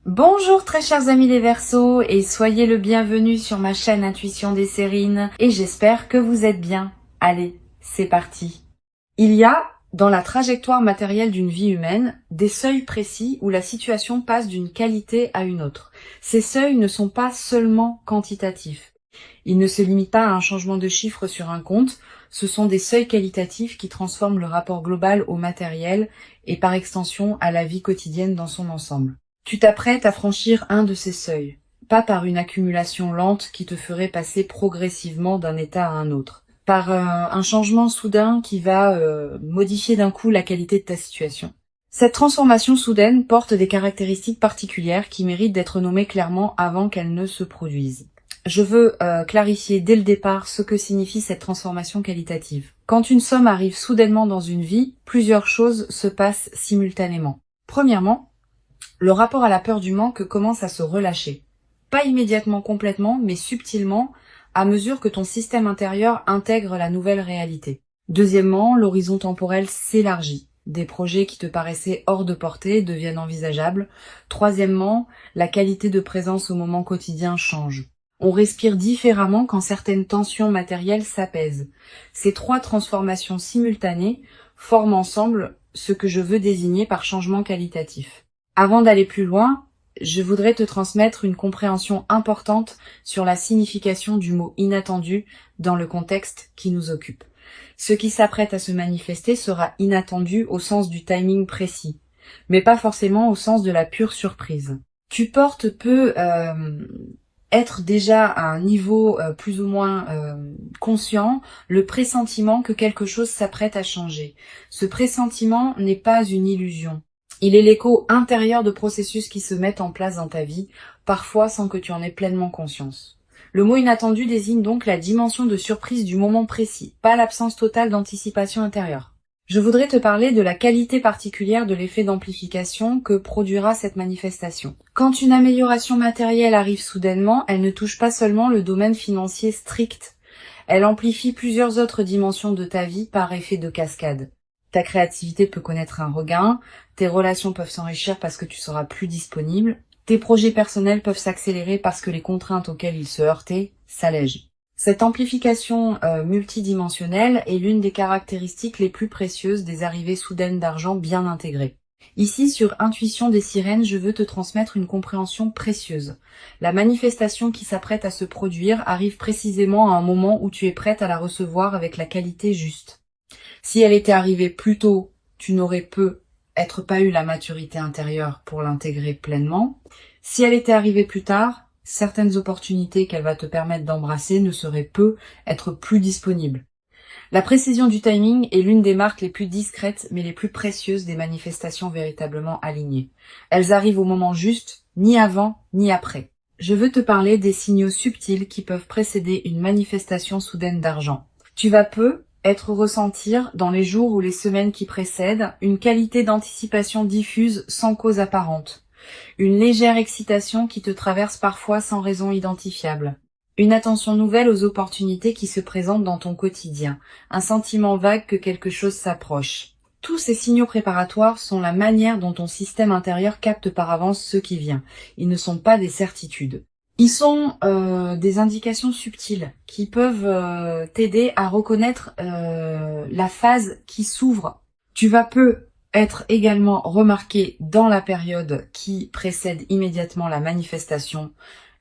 Bonjour très chers amis les Verseaux et soyez le bienvenu sur ma chaîne Intuition des Sérines et j'espère que vous êtes bien. Allez, c'est parti. Il y a, dans la trajectoire matérielle d'une vie humaine, des seuils précis où la situation passe d'une qualité à une autre. Ces seuils ne sont pas seulement quantitatifs. Ils ne se limitent pas à un changement de chiffre sur un compte, ce sont des seuils qualitatifs qui transforment le rapport global au matériel et par extension à la vie quotidienne dans son ensemble. Tu t'apprêtes à franchir un de ces seuils, pas par une accumulation lente qui te ferait passer progressivement d'un état à un autre, par un changement soudain qui va modifier d'un coup la qualité de ta situation. Cette transformation soudaine porte des caractéristiques particulières qui méritent d'être nommées clairement avant qu'elles ne se produisent. Je veux clarifier dès le départ ce que signifie cette transformation qualitative. Quand une somme arrive soudainement dans une vie, plusieurs choses se passent simultanément. Premièrement, le rapport à la peur du manque commence à se relâcher. Pas immédiatement complètement, mais subtilement, à mesure que ton système intérieur intègre la nouvelle réalité. Deuxièmement, l'horizon temporel s'élargit. Des projets qui te paraissaient hors de portée deviennent envisageables. Troisièmement, la qualité de présence au moment quotidien change. On respire différemment quand certaines tensions matérielles s'apaisent. Ces trois transformations simultanées forment ensemble ce que je veux désigner par changement qualitatif. Avant d'aller plus loin, je voudrais te transmettre une compréhension importante sur la signification du mot inattendu dans le contexte qui nous occupe. Ce qui s'apprête à se manifester sera inattendu au sens du timing précis, mais pas forcément au sens de la pure surprise. Tu portes peut être déjà à un niveau plus ou moins conscient le pressentiment que quelque chose s'apprête à changer. Ce pressentiment n'est pas une illusion. Il est l'écho intérieur de processus qui se mettent en place dans ta vie, parfois sans que tu en aies pleinement conscience. Le mot inattendu désigne donc la dimension de surprise du moment précis, pas l'absence totale d'anticipation intérieure. Je voudrais te parler de la qualité particulière de l'effet d'amplification que produira cette manifestation. Quand une amélioration matérielle arrive soudainement, elle ne touche pas seulement le domaine financier strict, elle amplifie plusieurs autres dimensions de ta vie par effet de cascade. Ta créativité peut connaître un regain, tes relations peuvent s'enrichir parce que tu seras plus disponible, tes projets personnels peuvent s'accélérer parce que les contraintes auxquelles ils se heurtaient s'allègent. Cette amplification multidimensionnelle est l'une des caractéristiques les plus précieuses des arrivées soudaines d'argent bien intégrées. Ici, sur Intuition des Sirènes, je veux te transmettre une compréhension précieuse. La manifestation qui s'apprête à se produire arrive précisément à un moment où tu es prête à la recevoir avec la qualité juste. Si elle était arrivée plus tôt, tu n'aurais peut-être pas eu la maturité intérieure pour l'intégrer pleinement. Si elle était arrivée plus tard, certaines opportunités qu'elle va te permettre d'embrasser ne seraient peut-être plus disponibles. La précision du timing est l'une des marques les plus discrètes mais les plus précieuses des manifestations véritablement alignées. Elles arrivent au moment juste, ni avant ni après. Je veux te parler des signaux subtils qui peuvent précéder une manifestation soudaine d'argent. Tu vas être ressentir dans les jours ou les semaines qui précèdent une qualité d'anticipation diffuse sans cause apparente, une légère excitation qui te traverse parfois sans raison identifiable, une attention nouvelle aux opportunités qui se présentent dans ton quotidien, un sentiment vague que quelque chose s'approche. Tous ces signaux préparatoires sont la manière dont ton système intérieur capte par avance ce qui vient. Ils ne sont pas des certitudes. Ils sont des indications subtiles qui peuvent t'aider à reconnaître la phase qui s'ouvre. Tu vas être également remarqué dans la période qui précède immédiatement la manifestation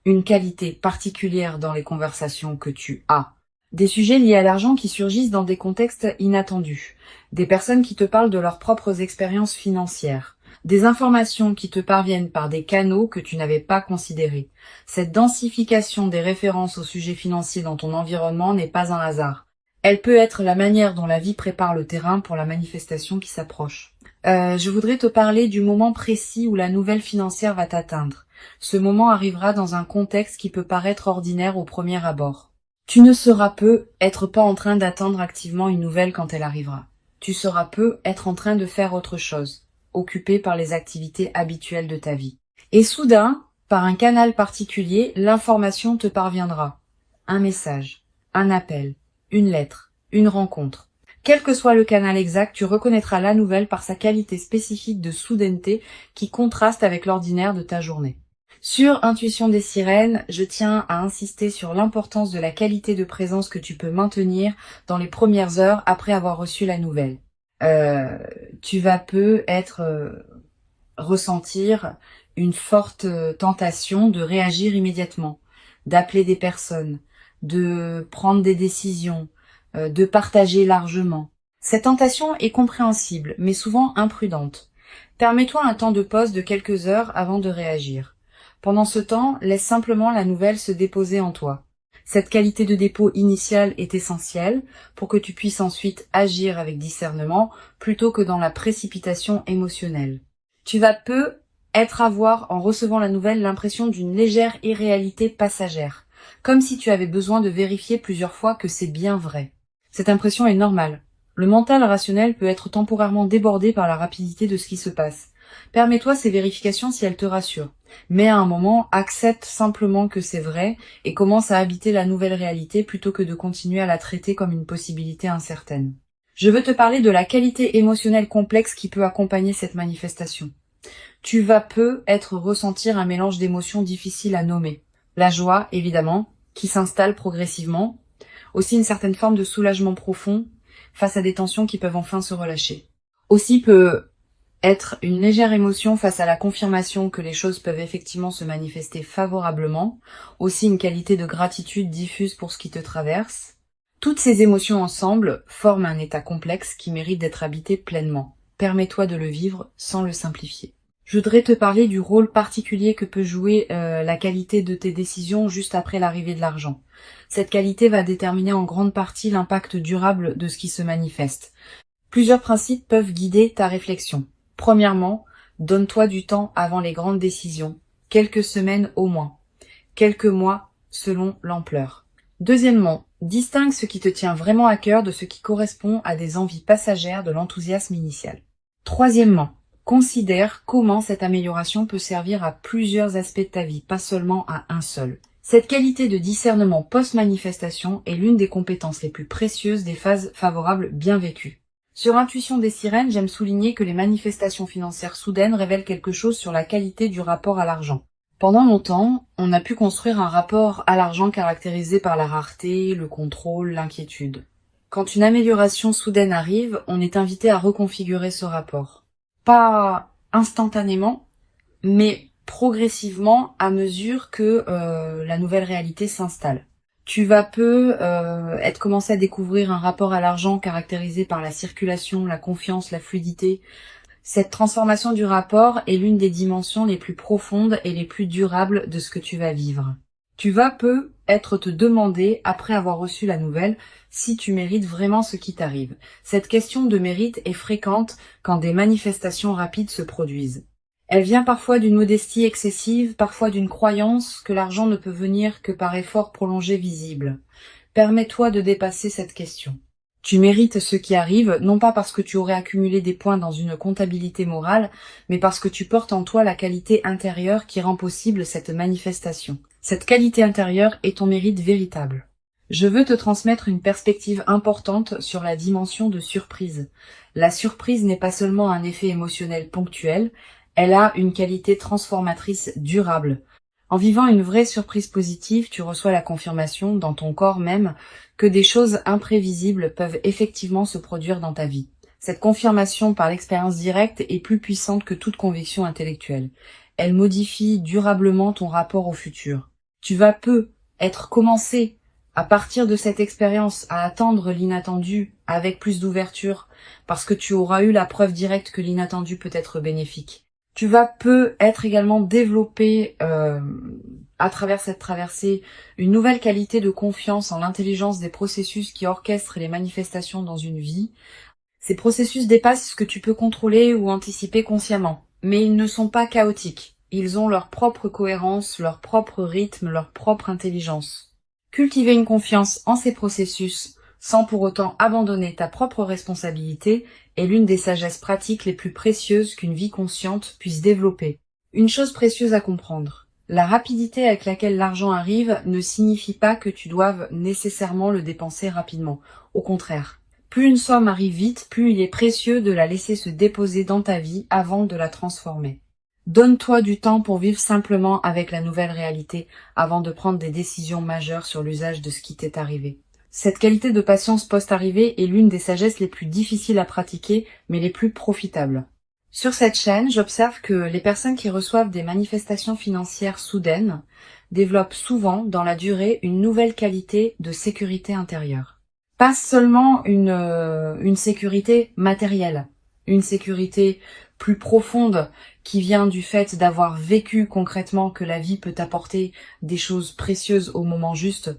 une qualité particulière dans les conversations que tu as. Des sujets liés à l'argent qui surgissent dans des contextes inattendus. Des personnes qui te parlent de leurs propres expériences financières. Des informations qui te parviennent par des canaux que tu n'avais pas considérés. Cette densification des références au sujet financier dans ton environnement n'est pas un hasard. Elle peut être la manière dont la vie prépare le terrain pour la manifestation qui s'approche. Je voudrais te parler du moment précis où la nouvelle financière va t'atteindre. Ce moment arrivera dans un contexte qui peut paraître ordinaire au premier abord. Tu ne seras peut-être pas en train d'attendre activement une nouvelle quand elle arrivera. Tu seras peut-être en train de faire autre chose, occupé par les activités habituelles de ta vie. Et soudain, par un canal particulier, l'information te parviendra. Un message, un appel, une lettre, une rencontre. Quel que soit le canal exact, tu reconnaîtras la nouvelle par sa qualité spécifique de soudaineté qui contraste avec l'ordinaire de ta journée. Sur Intuition des sirènes, je tiens à insister sur l'importance de la qualité de présence que tu peux maintenir dans les premières heures après avoir reçu la nouvelle. Tu vas ressentir une forte tentation de réagir immédiatement, d'appeler des personnes, de prendre des décisions, de partager largement. Cette tentation est compréhensible, mais souvent imprudente. Permets-toi un temps de pause de quelques heures avant de réagir. Pendant ce temps, laisse simplement la nouvelle se déposer en toi. Cette qualité de dépôt initiale est essentielle pour que tu puisses ensuite agir avec discernement plutôt que dans la précipitation émotionnelle. Tu vas avoir, en recevant la nouvelle, l'impression d'une légère irréalité passagère, comme si tu avais besoin de vérifier plusieurs fois que c'est bien vrai. Cette impression est normale. Le mental rationnel peut être temporairement débordé par la rapidité de ce qui se passe. Permets-toi ces vérifications si elles te rassurent. Mais à un moment, accepte simplement que c'est vrai et commence à habiter la nouvelle réalité plutôt que de continuer à la traiter comme une possibilité incertaine. Je veux te parler de la qualité émotionnelle complexe qui peut accompagner cette manifestation. Tu vas ressentir un mélange d'émotions difficiles à nommer. La joie, évidemment, qui s'installe progressivement. Aussi une certaine forme de soulagement profond face à des tensions qui peuvent enfin se relâcher. Aussi peut être une légère émotion face à la confirmation que les choses peuvent effectivement se manifester favorablement. Aussi une qualité de gratitude diffuse pour ce qui te traverse. Toutes ces émotions ensemble forment un état complexe qui mérite d'être habité pleinement. Permets-toi de le vivre sans le simplifier. Je voudrais te parler du rôle particulier que peut jouer la qualité de tes décisions juste après l'arrivée de l'argent. Cette qualité va déterminer en grande partie l'impact durable de ce qui se manifeste. Plusieurs principes peuvent guider ta réflexion. Premièrement, donne-toi du temps avant les grandes décisions, quelques semaines au moins, quelques mois selon l'ampleur. Deuxièmement, distingue ce qui te tient vraiment à cœur de ce qui correspond à des envies passagères de l'enthousiasme initial. Troisièmement, considère comment cette amélioration peut servir à plusieurs aspects de ta vie, pas seulement à un seul. Cette qualité de discernement post-manifestation est l'une des compétences les plus précieuses des phases favorables bien vécues. Sur Intuition des sirènes, j'aime souligner que les manifestations financières soudaines révèlent quelque chose sur la qualité du rapport à l'argent. Pendant longtemps, on a pu construire un rapport à l'argent caractérisé par la rareté, le contrôle, l'inquiétude. Quand une amélioration soudaine arrive, on est invité à reconfigurer ce rapport. Pas instantanément, mais progressivement à mesure que la nouvelle réalité s'installe. Tu vas commencé à découvrir un rapport à l'argent caractérisé par la circulation, la confiance, la fluidité. Cette transformation du rapport est l'une des dimensions les plus profondes et les plus durables de ce que tu vas vivre. Tu vas te demander, après avoir reçu la nouvelle, si tu mérites vraiment ce qui t'arrive. Cette question de mérite est fréquente quand des manifestations rapides se produisent. Elle vient parfois d'une modestie excessive, parfois d'une croyance que l'argent ne peut venir que par effort prolongé visible. Permets-toi de dépasser cette question. Tu mérites ce qui arrive, non pas parce que tu aurais accumulé des points dans une comptabilité morale, mais parce que tu portes en toi la qualité intérieure qui rend possible cette manifestation. Cette qualité intérieure est ton mérite véritable. Je veux te transmettre une perspective importante sur la dimension de surprise. La surprise n'est pas seulement un effet émotionnel ponctuel, elle a une qualité transformatrice durable. En vivant une vraie surprise positive, tu reçois la confirmation, dans ton corps même, que des choses imprévisibles peuvent effectivement se produire dans ta vie. Cette confirmation par l'expérience directe est plus puissante que toute conviction intellectuelle. Elle modifie durablement ton rapport au futur. Tu vas commencé, à partir de cette expérience, à attendre l'inattendu avec plus d'ouverture, parce que tu auras eu la preuve directe que l'inattendu peut être bénéfique. Tu vas être également développé à travers cette traversée une nouvelle qualité de confiance en l'intelligence des processus qui orchestrent les manifestations dans une vie. Ces processus dépassent ce que tu peux contrôler ou anticiper consciemment, mais ils ne sont pas chaotiques. Ils ont leur propre cohérence, leur propre rythme, leur propre intelligence. Cultiver une confiance en ces processus sans pour autant abandonner ta propre responsabilité est l'une des sagesses pratiques les plus précieuses qu'une vie consciente puisse développer. Une chose précieuse à comprendre. La rapidité avec laquelle l'argent arrive ne signifie pas que tu doives nécessairement le dépenser rapidement. Au contraire. Plus une somme arrive vite, plus il est précieux de la laisser se déposer dans ta vie avant de la transformer. Donne-toi du temps pour vivre simplement avec la nouvelle réalité avant de prendre des décisions majeures sur l'usage de ce qui t'est arrivé. Cette qualité de patience post-arrivée est l'une des sagesses les plus difficiles à pratiquer, mais les plus profitables. Sur cette chaîne, j'observe que les personnes qui reçoivent des manifestations financières soudaines développent souvent, dans la durée, une nouvelle qualité de sécurité intérieure. Pas seulement une sécurité matérielle, une sécurité plus profonde qui vient du fait d'avoir vécu concrètement que la vie peut apporter des choses précieuses au moment juste.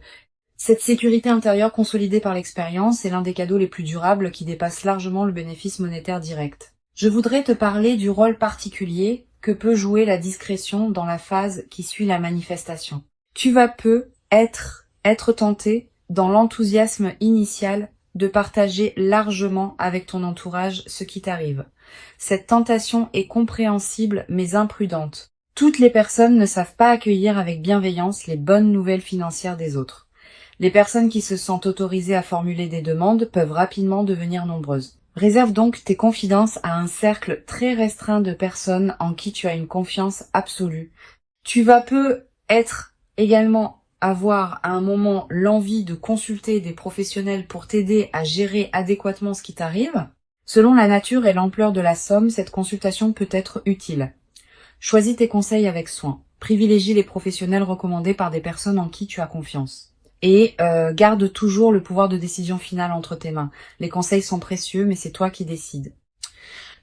Cette sécurité intérieure consolidée par l'expérience est l'un des cadeaux les plus durables qui dépasse largement le bénéfice monétaire direct. Je voudrais te parler du rôle particulier que peut jouer la discrétion dans la phase qui suit la manifestation. Tu vas peu être tenté dans l'enthousiasme initial de partager largement avec ton entourage ce qui t'arrive. Cette tentation est compréhensible mais imprudente. Toutes les personnes ne savent pas accueillir avec bienveillance les bonnes nouvelles financières des autres. Les personnes qui se sentent autorisées à formuler des demandes peuvent rapidement devenir nombreuses. Réserve donc tes confidences à un cercle très restreint de personnes en qui tu as une confiance absolue. Tu vas peu être également avoir à un moment l'envie de consulter des professionnels pour t'aider à gérer adéquatement ce qui t'arrive. Selon la nature et l'ampleur de la somme, cette consultation peut être utile. Choisis tes conseils avec soin. Privilégie les professionnels recommandés par des personnes en qui tu as confiance. Et garde toujours le pouvoir de décision finale entre tes mains. Les conseils sont précieux, mais c'est toi qui décides.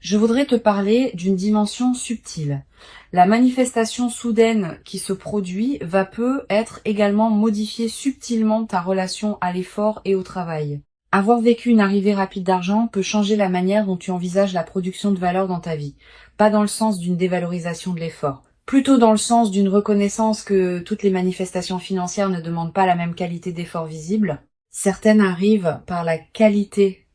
Je voudrais te parler d'une dimension subtile. La manifestation soudaine qui se produit va peu être également modifier subtilement ta relation à l'effort et au travail. Avoir vécu une arrivée rapide d'argent peut changer la manière dont tu envisages la production de valeur dans ta vie. Pas dans le sens d'une dévalorisation de l'effort. Plutôt dans le sens d'une reconnaissance que toutes les manifestations financières ne demandent pas la même qualité d'effort visible. Certaines arrivent par la qualité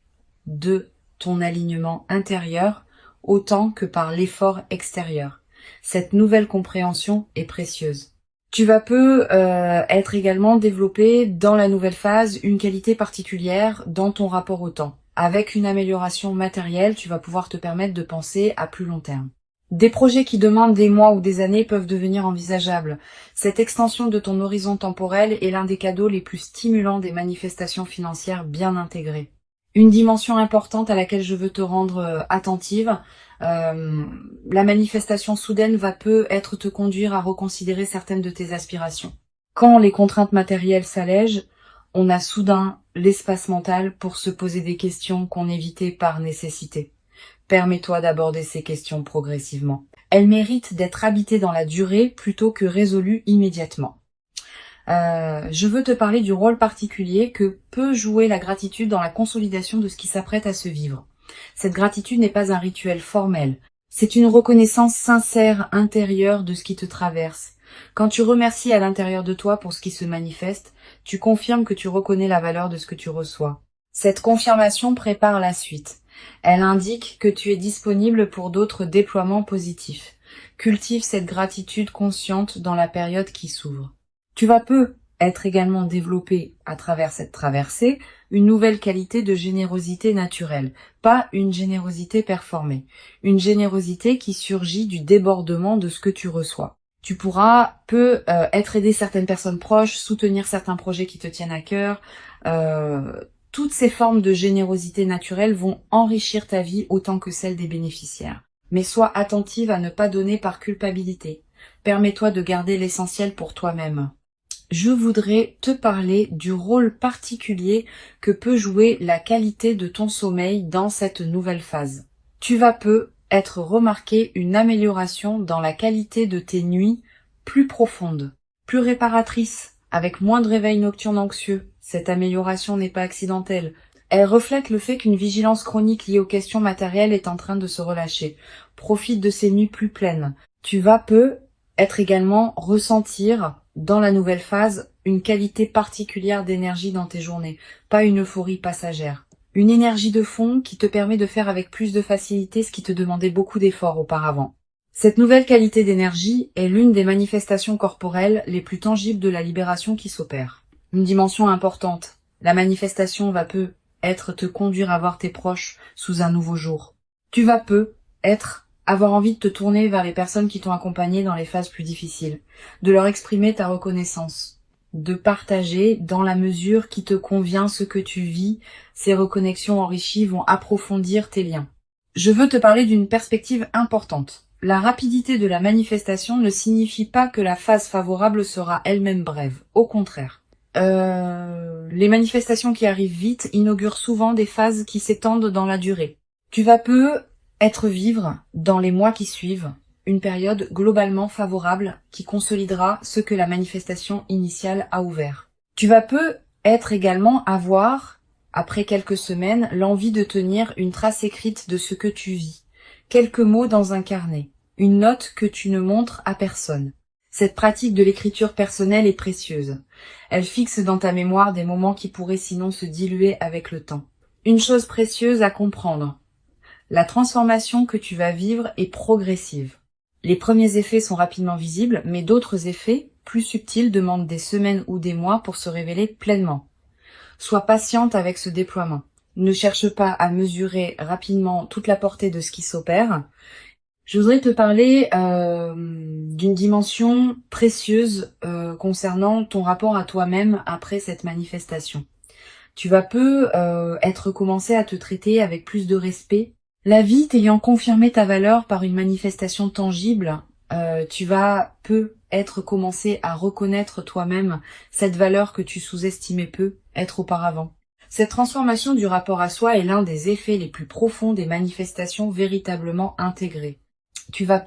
de ton alignement intérieur autant que par l'effort extérieur. Cette nouvelle compréhension est précieuse. Tu vas peu être également développé dans la nouvelle phase une qualité particulière dans ton rapport au temps. Avec une amélioration matérielle, tu vas pouvoir te permettre de penser à plus long terme. Des projets qui demandent des mois ou des années peuvent devenir envisageables. Cette extension de ton horizon temporel est l'un des cadeaux les plus stimulants des manifestations financières bien intégrées. Une dimension importante à laquelle je veux te rendre attentive, la manifestation soudaine va peu être te conduire à reconsidérer certaines de tes aspirations. Quand les contraintes matérielles s'allègent, on a soudain l'espace mental pour se poser des questions qu'on évitait par nécessité. Permets-toi d'aborder ces questions progressivement. Elles méritent d'être habitées dans la durée plutôt que résolues immédiatement. Je veux te parler du rôle particulier que peut jouer la gratitude dans la consolidation de ce qui s'apprête à se vivre. Cette gratitude n'est pas un rituel formel. C'est une reconnaissance sincère intérieure de ce qui te traverse. Quand tu remercies à l'intérieur de toi pour ce qui se manifeste, tu confirmes que tu reconnais la valeur de ce que tu reçois. Cette confirmation prépare la suite. Elle indique que tu es disponible pour d'autres déploiements positifs. Cultive cette gratitude consciente dans la période qui s'ouvre. Tu vas peu être également développé à travers cette traversée une nouvelle qualité de générosité naturelle, pas une générosité performée, une générosité qui surgit du débordement de ce que tu reçois. Tu pourras peu être aider certaines personnes proches, soutenir certains projets qui te tiennent à cœur. Toutes ces formes de générosité naturelle vont enrichir ta vie autant que celle des bénéficiaires. Mais sois attentive à ne pas donner par culpabilité. Permets-toi de garder l'essentiel pour toi-même. Je voudrais te parler du rôle particulier que peut jouer la qualité de ton sommeil dans cette nouvelle phase. Tu vas peu être remarqué une amélioration dans la qualité de tes nuits plus profondes, plus réparatrices, avec moins de réveils nocturnes anxieux. Cette amélioration n'est pas accidentelle. Elle reflète le fait qu'une vigilance chronique liée aux questions matérielles est en train de se relâcher. Profite de ces nuits plus pleines. Tu vas peu être également ressentir dans la nouvelle phase une qualité particulière d'énergie dans tes journées, pas une euphorie passagère. Une énergie de fond qui te permet de faire avec plus de facilité ce qui te demandait beaucoup d'efforts auparavant. Cette nouvelle qualité d'énergie est l'une des manifestations corporelles les plus tangibles de la libération qui s'opère. Une dimension importante. La manifestation va peu être te conduire à voir tes proches sous un nouveau jour. Tu vas avoir envie de te tourner vers les personnes qui t'ont accompagné dans les phases plus difficiles, de leur exprimer ta reconnaissance, de partager dans la mesure qui te convient ce que tu vis. Ces reconnexions enrichies vont approfondir tes liens. Je veux te parler d'une perspective importante. La rapidité de la manifestation ne signifie pas que la phase favorable sera elle-même brève. Au contraire. Les manifestations qui arrivent vite inaugurent souvent des phases qui s'étendent dans la durée. Tu vas vivre dans les mois qui suivent une période globalement favorable qui consolidera ce que la manifestation initiale a ouvert. Tu vas être également avoir, après quelques semaines, l'envie de tenir une trace écrite de ce que tu vis. Quelques mots dans un carnet, une note que tu ne montres à personne. Cette pratique de l'écriture personnelle est précieuse. Elle fixe dans ta mémoire des moments qui pourraient sinon se diluer avec le temps. Une chose précieuse à comprendre. La transformation que tu vas vivre est progressive. Les premiers effets sont rapidement visibles, mais d'autres effets, plus subtils, demandent des semaines ou des mois pour se révéler pleinement. Sois patiente avec ce déploiement. Ne cherche pas à mesurer rapidement toute la portée de ce qui s'opère. Je voudrais te parler d'une dimension précieuse concernant ton rapport à toi-même après cette manifestation. Tu vas être commencé à te traiter avec plus de respect. La vie t'ayant confirmé ta valeur par une manifestation tangible, tu vas être commencé à reconnaître toi-même cette valeur que tu sous-estimais être auparavant. Cette transformation du rapport à soi est l'un des effets les plus profonds des manifestations véritablement intégrées. Tu vas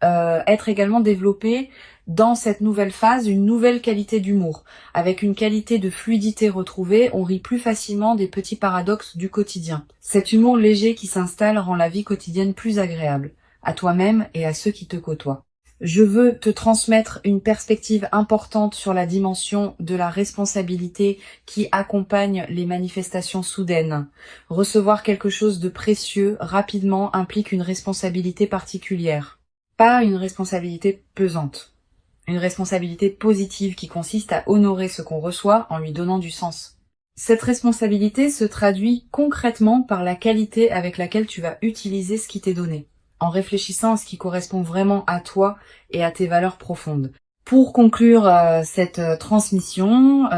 être également développé dans cette nouvelle phase une nouvelle qualité d'humour. Avec une qualité de fluidité retrouvée, on rit plus facilement des petits paradoxes du quotidien. Cet humour léger qui s'installe rend la vie quotidienne plus agréable, à toi-même et à ceux qui te côtoient. Je veux te transmettre une perspective importante sur la dimension de la responsabilité qui accompagne les manifestations soudaines. Recevoir quelque chose de précieux rapidement implique une responsabilité particulière. Pas une responsabilité pesante. Une responsabilité positive qui consiste à honorer ce qu'on reçoit en lui donnant du sens. Cette responsabilité se traduit concrètement par la qualité avec laquelle tu vas utiliser ce qui t'est donné, en réfléchissant à ce qui correspond vraiment à toi et à tes valeurs profondes. Pour conclure cette transmission,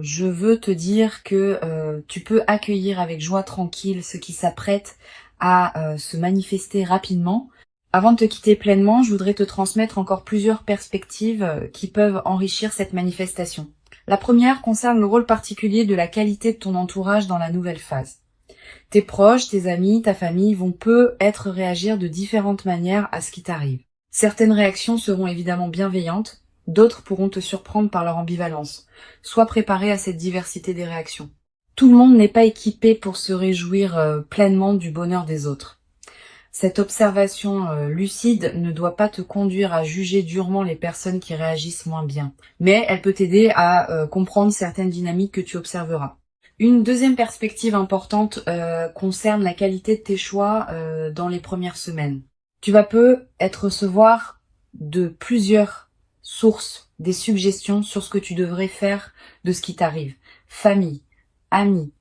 je veux te dire que tu peux accueillir avec joie tranquille ce qui s'apprête à se manifester rapidement. Avant de te quitter pleinement, je voudrais te transmettre encore plusieurs perspectives qui peuvent enrichir cette manifestation. La première concerne le rôle particulier de la qualité de ton entourage dans la nouvelle phase. Tes proches, tes amis, ta famille vont peut-être réagir de différentes manières à ce qui t'arrive. Certaines réactions seront évidemment bienveillantes, d'autres pourront te surprendre par leur ambivalence. Sois préparé à cette diversité des réactions. Tout le monde n'est pas équipé pour se réjouir pleinement du bonheur des autres. Cette observation lucide ne doit pas te conduire à juger durement les personnes qui réagissent moins bien, mais elle peut t'aider à comprendre certaines dynamiques que tu observeras. Une deuxième perspective importante concerne la qualité de tes choix dans les premières semaines. Tu vas recevoir de plusieurs sources des suggestions sur ce que tu devrais faire de ce qui t'arrive. Famille, amis,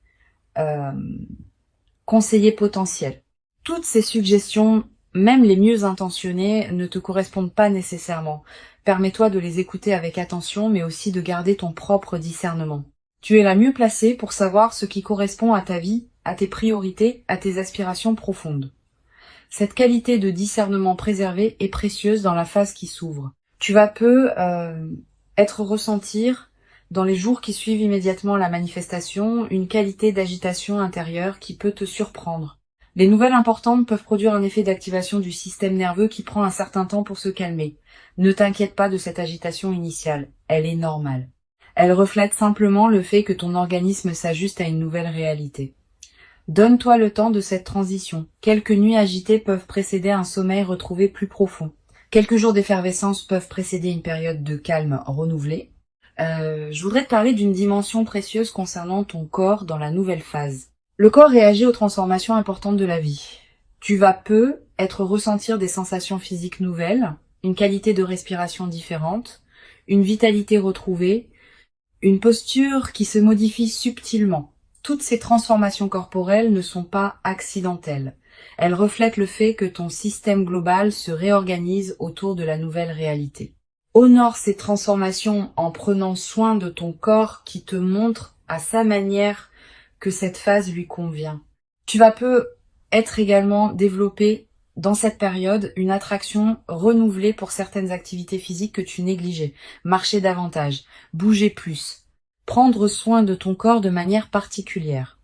conseillers potentiels. Toutes ces suggestions, même les mieux intentionnées, ne te correspondent pas nécessairement. Permets-toi de les écouter avec attention, mais aussi de garder ton propre discernement. Tu es la mieux placée pour savoir ce qui correspond à ta vie, à tes priorités, à tes aspirations profondes. Cette qualité de discernement préservé est précieuse dans la phase qui s'ouvre. Tu vas ressentir, dans les jours qui suivent immédiatement la manifestation, une qualité d'agitation intérieure qui peut te surprendre. Les nouvelles importantes peuvent produire un effet d'activation du système nerveux qui prend un certain temps pour se calmer. Ne t'inquiète pas de cette agitation initiale, elle est normale. Elle reflète simplement le fait que ton organisme s'ajuste à une nouvelle réalité. Donne-toi le temps de cette transition. Quelques nuits agitées peuvent précéder un sommeil retrouvé plus profond. Quelques jours d'effervescence peuvent précéder une période de calme renouvelée. Je voudrais te parler d'une dimension précieuse concernant ton corps dans la nouvelle phase. Le corps réagit aux transformations importantes de la vie. Tu vas ressentir des sensations physiques nouvelles, une qualité de respiration différente, une vitalité retrouvée, une posture qui se modifie subtilement. Toutes ces transformations corporelles ne sont pas accidentelles. Elles reflètent le fait que ton système global se réorganise autour de la nouvelle réalité. Honore ces transformations en prenant soin de ton corps qui te montre à sa manière que cette phase lui convient. Tu vas peu être également développé dans cette période une attraction renouvelée pour certaines activités physiques que tu négligeais. Marcher davantage, bouger plus, prendre soin de ton corps de manière particulière.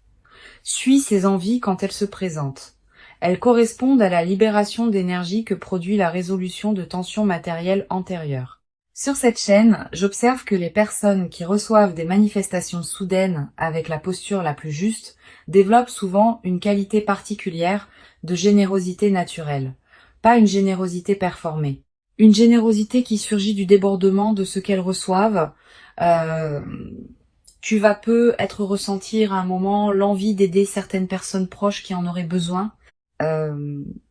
Suis ces envies quand elles se présentent. Elles correspondent à la libération d'énergie que produit la résolution de tensions matérielles antérieures. Sur cette chaîne, j'observe que les personnes qui reçoivent des manifestations soudaines avec la posture la plus juste développent souvent une qualité particulière de générosité naturelle, pas une générosité performée. Une générosité qui surgit du débordement de ce qu'elles reçoivent. Tu vas peu être ressentir à un moment l'envie d'aider certaines personnes proches qui en auraient besoin.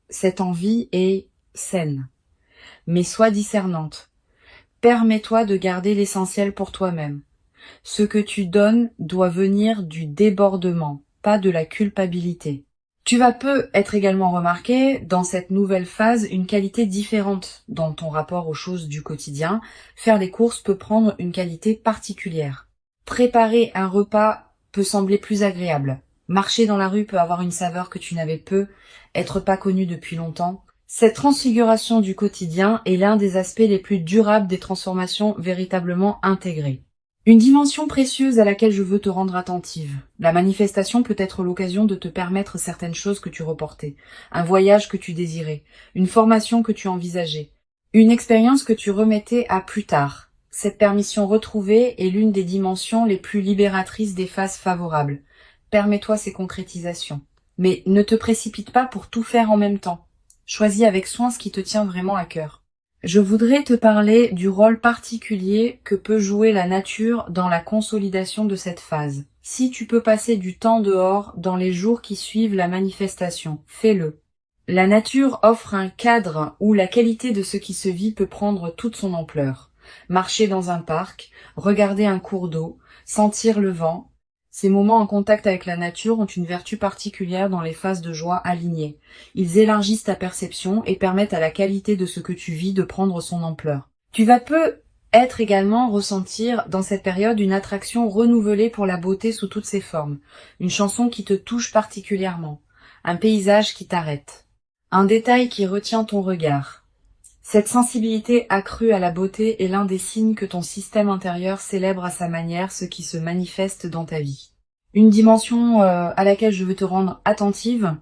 Cette envie est saine, mais sois discernante. Permets-toi de garder l'essentiel pour toi-même. Ce que tu donnes doit venir du débordement, pas de la culpabilité. Tu vas peu être également remarqué dans cette nouvelle phase une qualité différente dans ton rapport aux choses du quotidien. Faire les courses peut prendre une qualité particulière. Préparer un repas peut sembler plus agréable. Marcher dans la rue peut avoir une saveur que tu n'avais peu, être pas connu depuis longtemps. Cette transfiguration du quotidien est l'un des aspects les plus durables des transformations véritablement intégrées. Une dimension précieuse à laquelle je veux te rendre attentive. La manifestation peut être l'occasion de te permettre certaines choses que tu reportais, un voyage que tu désirais, une formation que tu envisageais, une expérience que tu remettais à plus tard. Cette permission retrouvée est l'une des dimensions les plus libératrices des phases favorables. Permets-toi ces concrétisations. Mais ne te précipite pas pour tout faire en même temps. Choisis avec soin ce qui te tient vraiment à cœur. Je voudrais te parler du rôle particulier que peut jouer la nature dans la consolidation de cette phase. Si tu peux passer du temps dehors dans les jours qui suivent la manifestation, fais-le. La nature offre un cadre où la qualité de ce qui se vit peut prendre toute son ampleur. Marcher dans un parc, regarder un cours d'eau, sentir le vent. Ces moments en contact avec la nature ont une vertu particulière dans les phases de joie alignées. Ils élargissent ta perception et permettent à la qualité de ce que tu vis de prendre son ampleur. Tu vas peu être également ressentir dans cette période une attraction renouvelée pour la beauté sous toutes ses formes, une chanson qui te touche particulièrement, un paysage qui t'arrête, un détail qui retient ton regard. Cette sensibilité accrue à la beauté est l'un des signes que ton système intérieur célèbre à sa manière ce qui se manifeste dans ta vie. Une dimension à laquelle je veux te rendre attentive,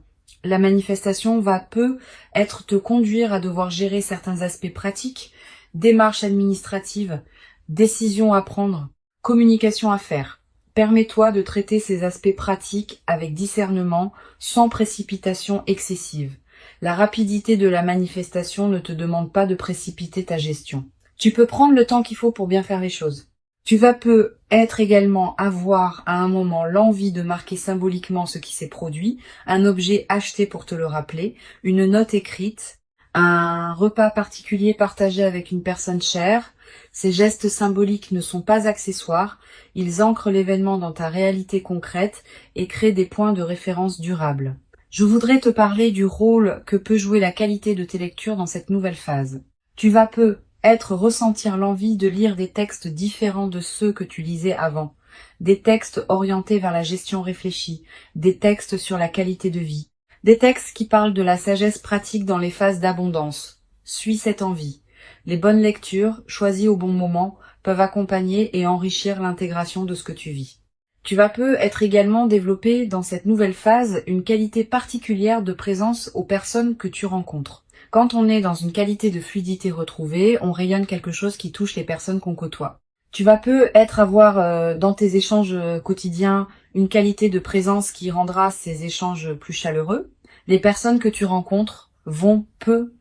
la manifestation va peu être te conduire à devoir gérer certains aspects pratiques, démarches administratives, décisions à prendre, communication à faire. Permets-toi de traiter ces aspects pratiques avec discernement, sans précipitation excessive. La rapidité de la manifestation ne te demande pas de précipiter ta gestion. Tu peux prendre le temps qu'il faut pour bien faire les choses. Tu vas peu être également avoir à un moment l'envie de marquer symboliquement ce qui s'est produit, un objet acheté pour te le rappeler, une note écrite, un repas particulier partagé avec une personne chère. Ces gestes symboliques ne sont pas accessoires, ils ancrent l'événement dans ta réalité concrète et créent des points de référence durables. Je voudrais te parler du rôle que peut jouer la qualité de tes lectures dans cette nouvelle phase. Tu vas peu ressentir l'envie de lire des textes différents de ceux que tu lisais avant, des textes orientés vers la gestion réfléchie, des textes sur la qualité de vie, des textes qui parlent de la sagesse pratique dans les phases d'abondance. Suis cette envie. Les bonnes lectures, choisies au bon moment, peuvent accompagner et enrichir l'intégration de ce que tu vis. Tu vas peu être également développé dans cette nouvelle phase une qualité particulière de présence aux personnes que tu rencontres. Quand on est dans une qualité de fluidité retrouvée, on rayonne quelque chose qui touche les personnes qu'on côtoie. Tu vas peu avoir dans tes échanges quotidiens une qualité de présence qui rendra ces échanges plus chaleureux. Les personnes que tu rencontres vont peu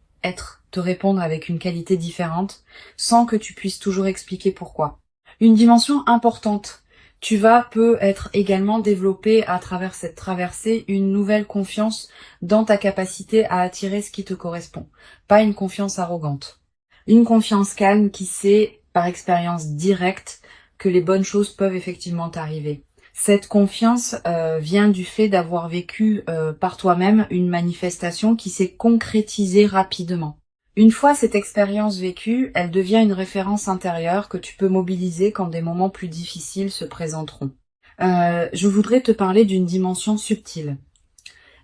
te répondre avec une qualité différente sans que tu puisses toujours expliquer pourquoi. Une dimension importante. Tu vas peu être également développé à travers cette traversée une nouvelle confiance dans ta capacité à attirer ce qui te correspond. Pas une confiance arrogante. Une confiance calme qui sait, par expérience directe, que les bonnes choses peuvent effectivement t'arriver. Cette confiance vient du fait d'avoir vécu par toi-même une manifestation qui s'est concrétisée rapidement. Une fois cette expérience vécue, elle devient une référence intérieure que tu peux mobiliser quand des moments plus difficiles se présenteront. Je voudrais te parler d'une dimension subtile.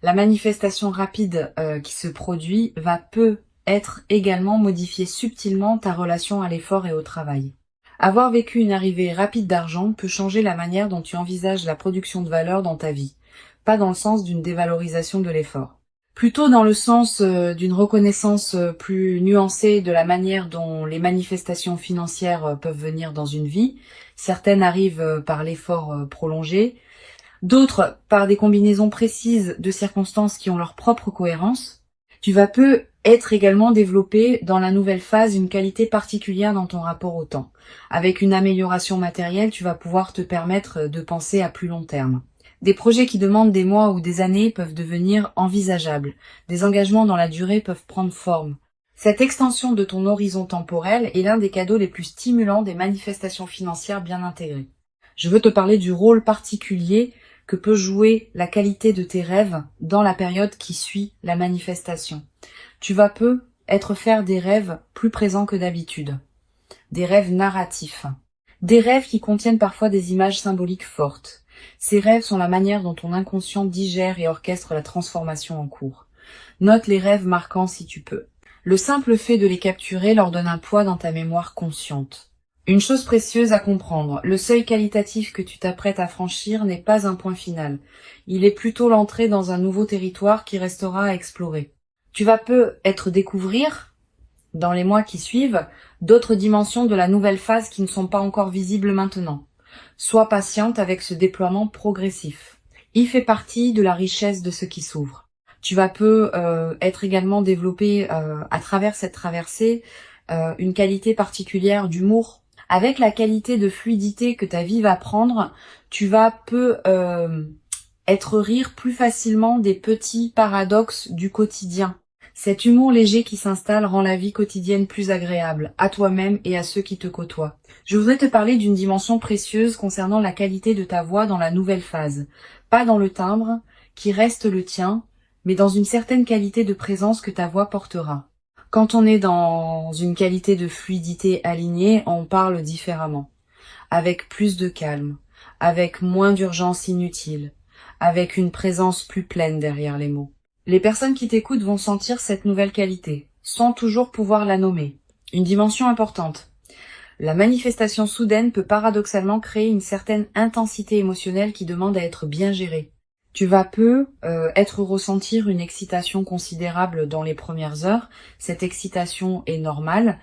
La manifestation rapide qui se produit peut être également modifier subtilement ta relation à l'effort et au travail. Avoir vécu une arrivée rapide d'argent peut changer la manière dont tu envisages la production de valeur dans ta vie, pas dans le sens d'une dévalorisation de l'effort. Plutôt dans le sens d'une reconnaissance plus nuancée de la manière dont les manifestations financières peuvent venir dans une vie. Certaines arrivent par l'effort prolongé, d'autres par des combinaisons précises de circonstances qui ont leur propre cohérence. Tu vas peu être également développé dans la nouvelle phase une qualité particulière dans ton rapport au temps. Avec une amélioration matérielle, tu vas pouvoir te permettre de penser à plus long terme. Des projets qui demandent des mois ou des années peuvent devenir envisageables. Des engagements dans la durée peuvent prendre forme. Cette extension de ton horizon temporel est l'un des cadeaux les plus stimulants des manifestations financières bien intégrées. Je veux te parler du rôle particulier que peut jouer la qualité de tes rêves dans la période qui suit la manifestation. Tu vas faire des rêves plus présents que d'habitude. Des rêves narratifs. Des rêves qui contiennent parfois des images symboliques fortes. Ces rêves sont la manière dont ton inconscient digère et orchestre la transformation en cours. Note les rêves marquants si tu peux. Le simple fait de les capturer leur donne un poids dans ta mémoire consciente. Une chose précieuse à comprendre, le seuil qualitatif que tu t'apprêtes à franchir n'est pas un point final. Il est plutôt l'entrée dans un nouveau territoire qui restera à explorer. Tu vas peut-être découvrir, dans les mois qui suivent, d'autres dimensions de la nouvelle phase qui ne sont pas encore visibles maintenant. Sois patiente avec ce déploiement progressif. Il fait partie de la richesse de ce qui s'ouvre. Tu vas être également développé à travers cette traversée une qualité particulière d'humour. Avec la qualité de fluidité que ta vie va prendre, tu vas être rire plus facilement des petits paradoxes du quotidien. Cet humour léger qui s'installe rend la vie quotidienne plus agréable, à toi-même et à ceux qui te côtoient. Je voudrais te parler d'une dimension précieuse concernant la qualité de ta voix dans la nouvelle phase. Pas dans le timbre, qui reste le tien, mais dans une certaine qualité de présence que ta voix portera. Quand on est dans une qualité de fluidité alignée, on parle différemment, avec plus de calme, avec moins d'urgence inutile, avec une présence plus pleine derrière les mots. Les personnes qui t'écoutent vont sentir cette nouvelle qualité, sans toujours pouvoir la nommer. Une dimension importante. La manifestation soudaine peut paradoxalement créer une certaine intensité émotionnelle qui demande à être bien gérée. Tu vas ressentir une excitation considérable dans les premières heures. Cette excitation est normale,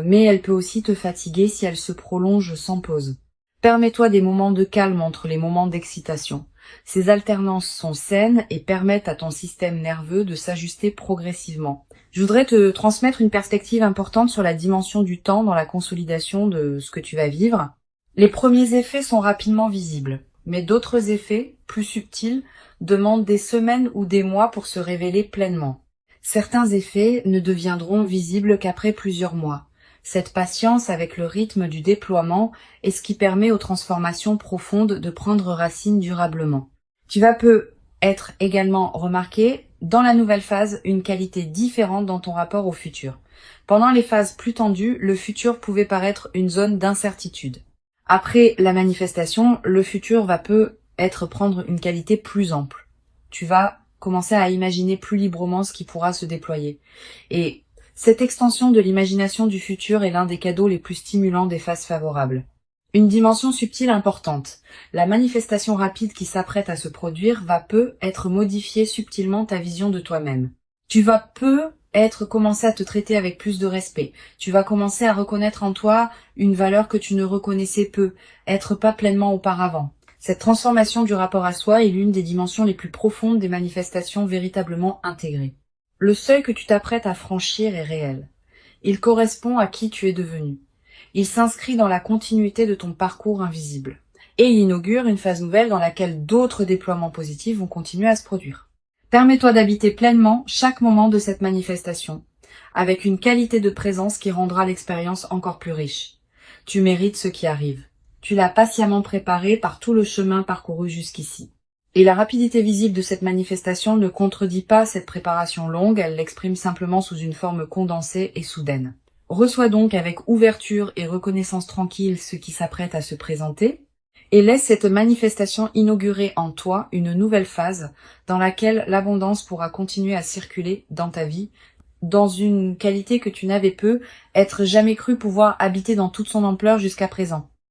mais elle peut aussi te fatiguer si elle se prolonge sans pause. Permets-toi des moments de calme entre les moments d'excitation. Ces alternances sont saines et permettent à ton système nerveux de s'ajuster progressivement. Je voudrais te transmettre une perspective importante sur la dimension du temps dans la consolidation de ce que tu vas vivre. Les premiers effets sont rapidement visibles, mais d'autres effets, plus subtils, demandent des semaines ou des mois pour se révéler pleinement. Certains effets ne deviendront visibles qu'après plusieurs mois. Cette patience avec le rythme du déploiement est ce qui permet aux transformations profondes de prendre racine durablement. Tu vas être également remarqué dans la nouvelle phase une qualité différente dans ton rapport au futur. Pendant les phases plus tendues, le futur pouvait paraître une zone d'incertitude. Après la manifestation, le futur va prendre une qualité plus ample. Tu vas commencer à imaginer plus librement ce qui pourra se déployer. Et cette extension de l'imagination du futur est l'un des cadeaux les plus stimulants des phases favorables. Une dimension subtile importante. La manifestation rapide qui s'apprête à se produire va être modifier subtilement ta vision de toi-même. Tu vas commencer à te traiter avec plus de respect. Tu vas commencer à reconnaître en toi une valeur que tu ne reconnaissais être pas pleinement auparavant. Cette transformation du rapport à soi est l'une des dimensions les plus profondes des manifestations véritablement intégrées. Le seuil que tu t'apprêtes à franchir est réel. Il correspond à qui tu es devenu. Il s'inscrit dans la continuité de ton parcours invisible. Et il inaugure une phase nouvelle dans laquelle d'autres déploiements positifs vont continuer à se produire. Permets-toi d'habiter pleinement chaque moment de cette manifestation, avec une qualité de présence qui rendra l'expérience encore plus riche. Tu mérites ce qui arrive. Tu l'as patiemment préparée par tout le chemin parcouru jusqu'ici. Et la rapidité visible de cette manifestation ne contredit pas cette préparation longue, elle l'exprime simplement sous une forme condensée et soudaine. Reçois donc avec ouverture et reconnaissance tranquille ce qui s'apprête à se présenter, et laisse cette manifestation inaugurer en toi une nouvelle phase dans laquelle l'abondance pourra continuer à circuler dans ta vie, dans une qualité que tu n'avais être jamais cru pouvoir habiter dans toute son ampleur jusqu'à présent.